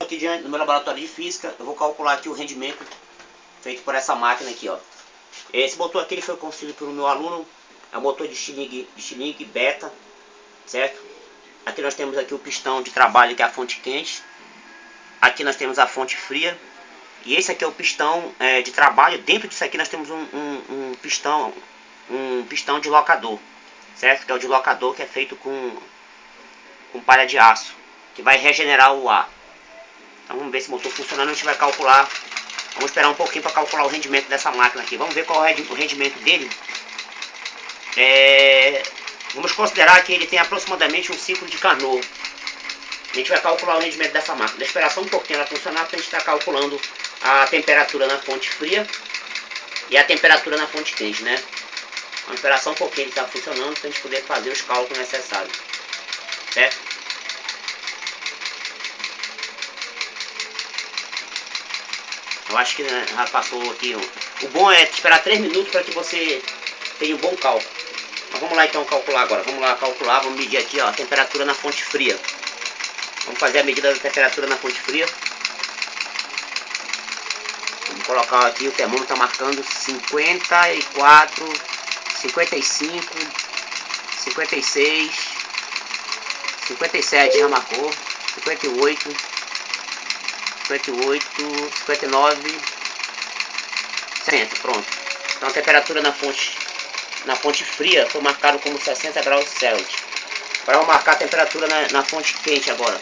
Aqui diante do meu laboratório de física, eu vou calcular aqui o rendimento feito por essa máquina aqui, ó. Esse motor aqui ele foi construído pelo meu aluno, é um motor de Stirling Beta, certo? Aqui nós temos aqui o pistão de trabalho, que é a fonte quente. Aqui nós temos a fonte fria. E esse aqui é o pistão de trabalho. Dentro disso aqui nós temos um pistão de locador, certo? Que é o de locador, que é feito com palha de aço, que vai regenerar o ar. Então vamos ver esse motor funcionando. A gente vai calcular. Vamos esperar um pouquinho para calcular o rendimento dessa máquina aqui. Vamos ver qual é o rendimento dele. Vamos considerar que ele tem aproximadamente um ciclo de Carnot. A gente vai calcular o rendimento dessa máquina. Vou esperar só um pouquinho ela funcionar, para a gente estar calculando a temperatura na fonte fria e a temperatura na fonte quente, né? Vamos esperar só um pouquinho ele estar funcionando, para a gente poder fazer os cálculos necessários, certo? Eu acho que já passou aqui. O bom é esperar 3 minutos para que você tenha um bom cálculo. Mas vamos lá então calcular agora. Vamos lá calcular, vamos medir aqui, ó, a temperatura na fonte fria. Vamos fazer a medida da temperatura na fonte fria. Vamos colocar aqui, o termômetro está marcando 54, 55, 56, 57 já marcou, 58, 58, 59, 60, pronto. Então a temperatura na fonte fria foi marcado como 60 graus Celsius. Agora vamos marcar a temperatura na fonte quente agora.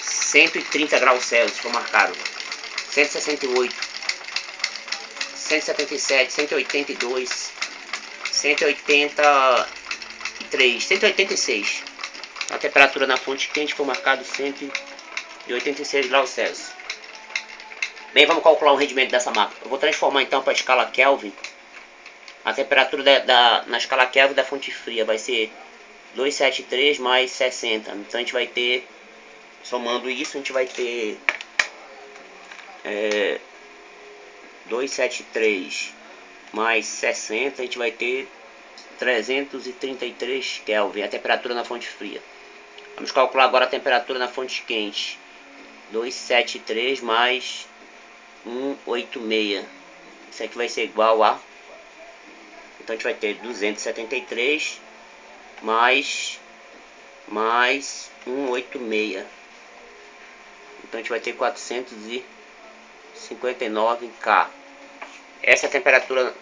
(130 graus Celsius) foi marcado. 168, 177, 182, 183, 186. A temperatura na fonte quente foi marcado 186 graus Celsius. Bem, vamos calcular o rendimento dessa máquina. Eu vou transformar então para a escala Kelvin. A temperatura na escala Kelvin da fonte fria vai ser 273 mais 60. Então a gente vai ter, somando isso, a gente vai ter 273 mais 60, a gente vai ter 333 Kelvin, a temperatura na fonte fria. Vamos calcular agora a temperatura na fonte quente. 273 mais 186. Isso aqui vai ser igual a... Então a gente vai ter 273 mais 186. Então a gente vai ter 459 K. Essa é a temperatura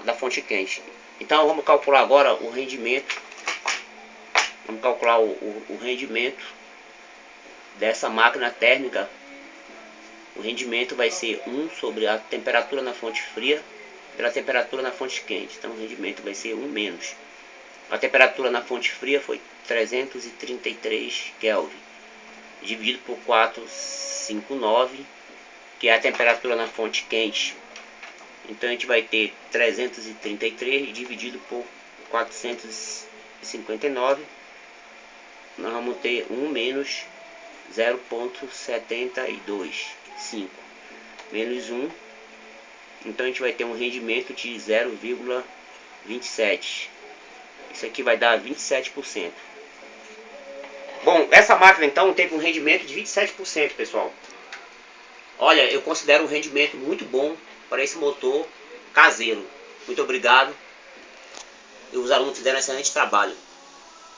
da fonte quente. Então vamos calcular agora o rendimento. Vamos calcular o rendimento dessa máquina térmica. O rendimento vai ser 1 sobre a temperatura na fonte fria pela temperatura na fonte quente. Então o rendimento vai ser 1 menos. A temperatura na fonte fria foi 333 Kelvin. Dividido por 459, que é a temperatura na fonte quente. Então a gente vai ter 333 dividido por 459. Nós vamos ter 1 menos 0,725. Menos 1. Então a gente vai ter um rendimento de 0,27. Isso aqui vai dar 27%. Bom, essa máquina então teve um rendimento de 27%, pessoal. Olha, eu considero um rendimento muito bom para esse motor caseiro. Muito obrigado. E os alunos fizeram um excelente trabalho.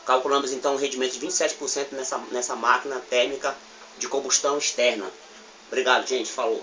Calculamos então um rendimento de 27% nessa máquina térmica de combustão externa. Obrigado, gente. Falou.